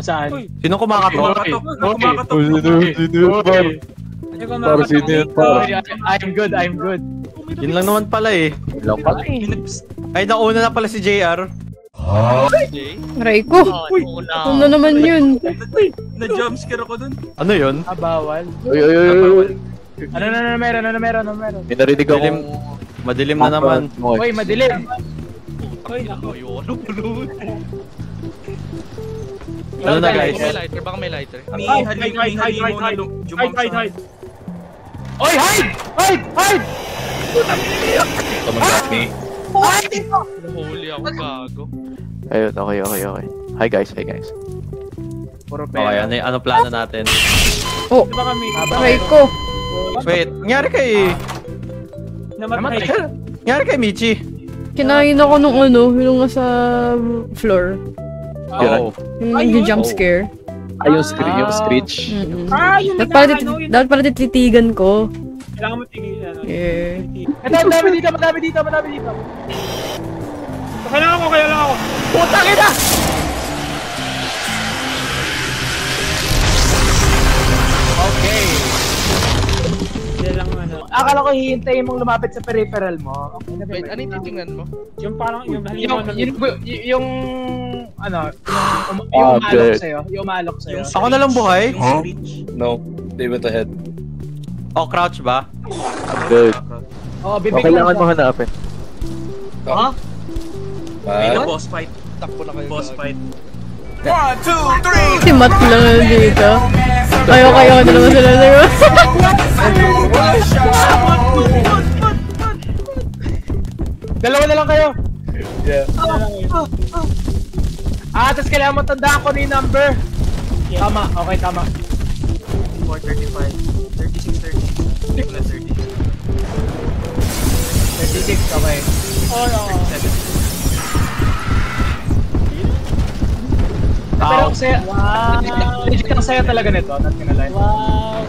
Saan? Sino kumakatok? Para sino yun, para? I'm good. Yun lang naman pala eh. Ay, nauna na pala si JR. Aray ko. Ano naman yun? Na-jumpscare ako dun. Ano yun? Bawal. Uy. Ano meron? May narinig akong... Madilim na naman. Uy, madilim. Ano na guys? Baka may lighter. Hide. Oy, hide! Someone got me. Nahuli ako, gago. Ayun, okay. Hi guys. Puro Okay, ano plano natin? Oh, aray ko. Wait, nangyari kay... Namatay. Nangyari kay Michi. Kinain ako nung yung nasa floor. Oo. Yung nag-jump scare. Yung screech. Dapat pala tititigan ko. Kailangan mo tigil. Yeah. Madami dito. Kailangan ako. Putang ina! Okay. Akala ko hihintayin mong lumapit sa peripheral mo. Okay na ba? Wait, ano yung titingnan mo? Yung parang, yung umalok sa'yo. Ako na lang buhay? Huh? No, they went ahead. O, crouch ba? Good. Bibig Kailangan mo hanapin. Ha? May na boss fight. Takbo na kayo. Boss fight. Si Matt lang dito. Ayaw na naman sila sa'yo. Dalawa na lang kayo. Yeah. Tapos kailangan mo tandaan ko na yung number. Tama, okay, tama. 435. 36, 30. 30. 36, okay. Pero legit ang saya talaga nito, not gonna lie. Wow.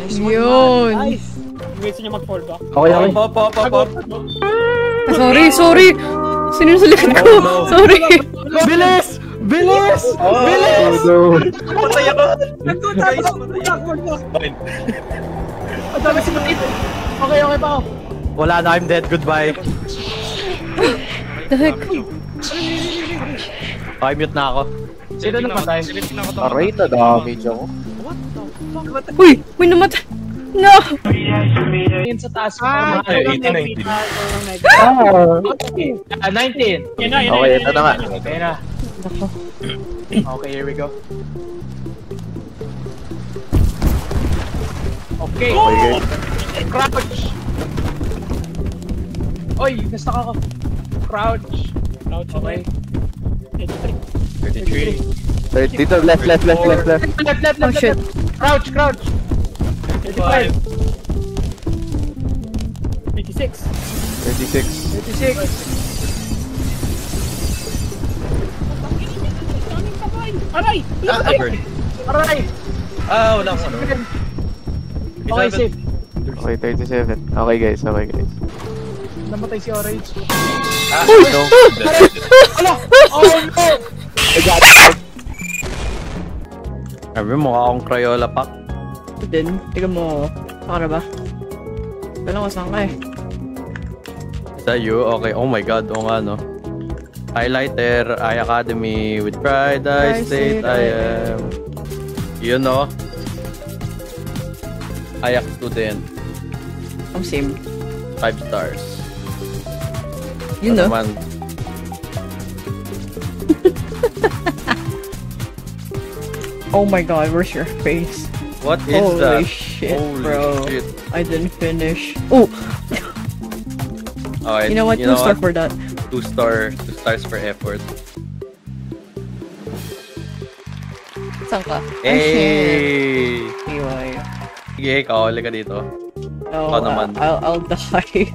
Yun. Nice. Wait, niya mag-fall back. Okay. Pop. Sorry. Sino yung sa likod ko? Sorry. Bilis! No. Patay ako! Nandun guys! Patay ako! Ang dami si Matito. Okay pa ako. Wala na, I'm dead. Goodbye. The heck? Okay, mute na ako. Sino na patay? Aray, na-damage ako. Uy! May namatay! No! Yun sa taas. 18, 19. 19. Okay, ito na nga. Okay na. Okay, here we go. Okay. Crouch. Oy, nasta ka. Crouch. Okay. 33. Dito, left. Left. Oh shit. Crouch. 35. 56. 36. Aray! Aray! Wala ko ano. Okay, safe. Okay, 37. Okay guys. Namatay si Orange. No. Ala! Oh no! I got it. Sabi mo, mukha akong Crayola pack. Din, tignan mo. Saka na ba? Kailan ko saan ka eh. Sa'yo? Okay. Oh my god. Oo nga, no? Highlighter, iAcademy. With pride, I state I am. Yun, no? IAC student. Same. 5 stars. Yun, no? Naman. Oh my god, where's your face? What is that? Holy shit, Holy bro. shit. I didn't finish. Oh! Okay, You know what? 2 star for that. 2 stars for effort. Saan ka? Hey! Anyway. Sige, ikaw. Huli ka dito. No, Ikaw naman. I'll die.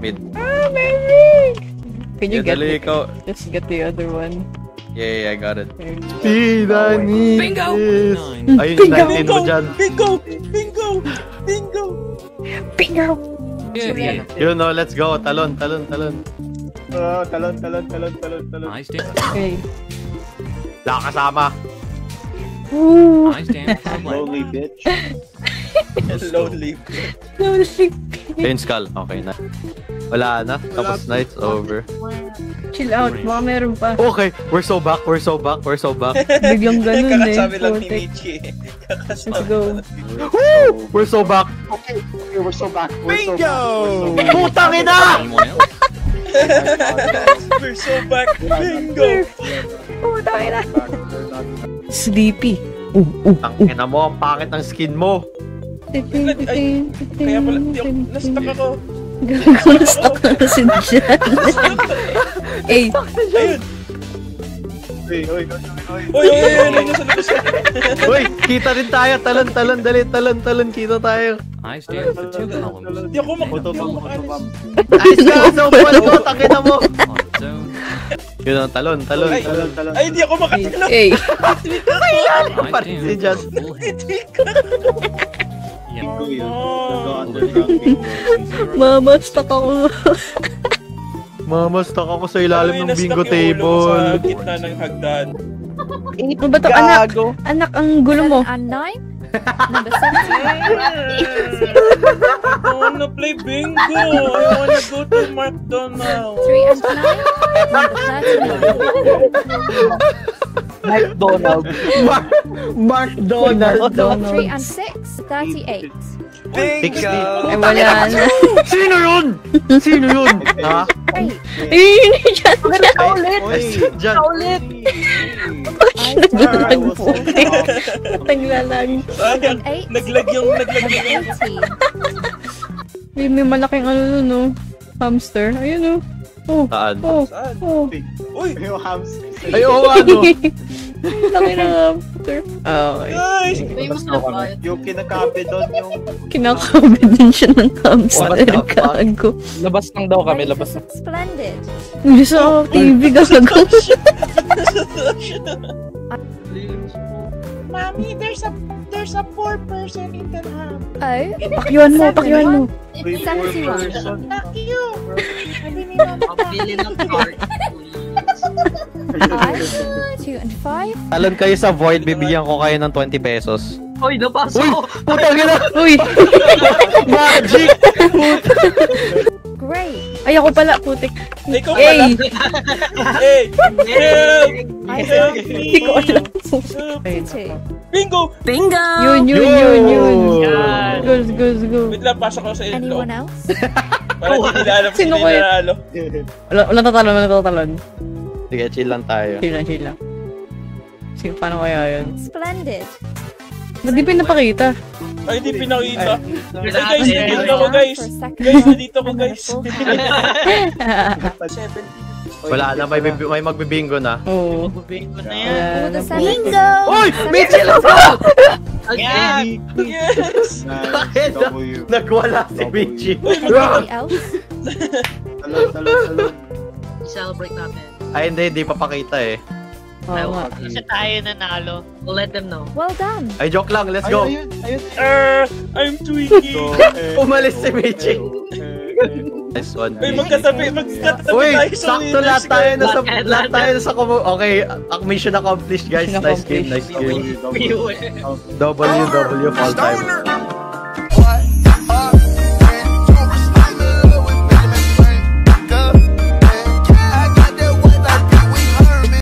Mid. Ah, baby! Can you get Dali, ikaw. Just get the other one. Yeah, I got it. There. Bingo! Ayun, 19 mo dyan. Bingo! Bingo! Yun no, let's go. Talon. Talon. Okay. Wala kasama. Ooh. Lonely bitch. Lonely. Ayun, skull. Okay na. Wala na. Tapos na, it's over. Chill out, baka meron pa. Okay, we're so back. Biglang ganun eh. Kakasabi lang ni Putek. Michi. Let's go. We're so back. Okay, we're so back. Bingo! Putang ina! We're so back. Bingo! Puta ka na. Sleepy. Ang ina mo, ang pangit ng skin mo. Kaya pala, na-stuck ako. Stuck na kasi dyan. Eh, Ayun! Oy. Oy, nasa labas. Uy, kita rin tayo. Talon, dali. Talon, kita tayo. Hindi ako makakalimutan. Ay, so pala mo, tangina mo. Yun ang talon. Ay, hindi ako makakalimutan. eh. Parang si Jan. Bingo yun. Nag-underground bingo. Mama, stuck ako. Mama, stuck ako sa ilalim ng bingo Nastuck yung ulo ko table. sa gitna ng hagdan. Ano ba to? Anak, ang gulo mo. And 9. Number 17. I wanna play bingo. I wanna go to McDonald's. 3 and 9. Number 39. McDonald. McDonald. 3 and 6. 38. Bingo! Ay, wala na. Sino yun? Ha? 8. Eh, yun yung dyan. Jan. Naglalag po. Naglalag. Sayang, 8. naglag yung 80. May malaking ano nun, no? Hamster. Ayun, no? Oh. Saan? Saan? Oh. Uy, Yung hamster. Ay, oo ano. Laki ng hamster. Okay. guys! Yung kinakabe doon yung... Kinakabit din siya ng hamster. What the fuck? Gago. Labas lang daw kami, labas lang. Splendid. Hindi sa TV, gago. Mommy, there's a poor person in the house. Oh. Pakyuan mo. 71. Not you! Sabi ni Mama. 5. 2 and 5. Talon kayo sa void, bibigyan ko kayo ng 20 pesos. Uy, napasok Uy! ko! Putang ina! Uy! Magic! Great. Ay, ako pala, putik. Ikaw Hey! pala. Hey! Help! I Help Hindi ko me! alam. 2. Bingo! Yun. Yan. Go. Wait lang, pasok ako sa ilo. Anyone else? Para hindi nila alam kung Sino hindi kayo? nila alam. Walang tatalon. Sige, chill lang tayo. Chill lang. Sige, paano kaya yun? Splendid. Ba't di pinapakita? Ay, hindi pinakita. Ay, guys, Ay, nandito ako, Down guys. for a second. Guys, nandito ako, And then a guys. full house. 7. Wala na, may magbibingo na. Oo. All the 7. Uy! May chill Again! Yes! Nice. W. Nagwala si Michi. Anybody else? Talon. I-celebrate natin. Ay, hindi papakita eh. Oo nga. Kasi tayo nanalo. We'll let them know. Well done. Ay, joke lang, let's go. Ayun. I'm tweaking. Umalis si Michi. Nice one. Ay, magkatabi Uy, tayo sa sakto winners, lahat tayo na sa Okay, mission accomplished guys. Nice game. W. WW all time.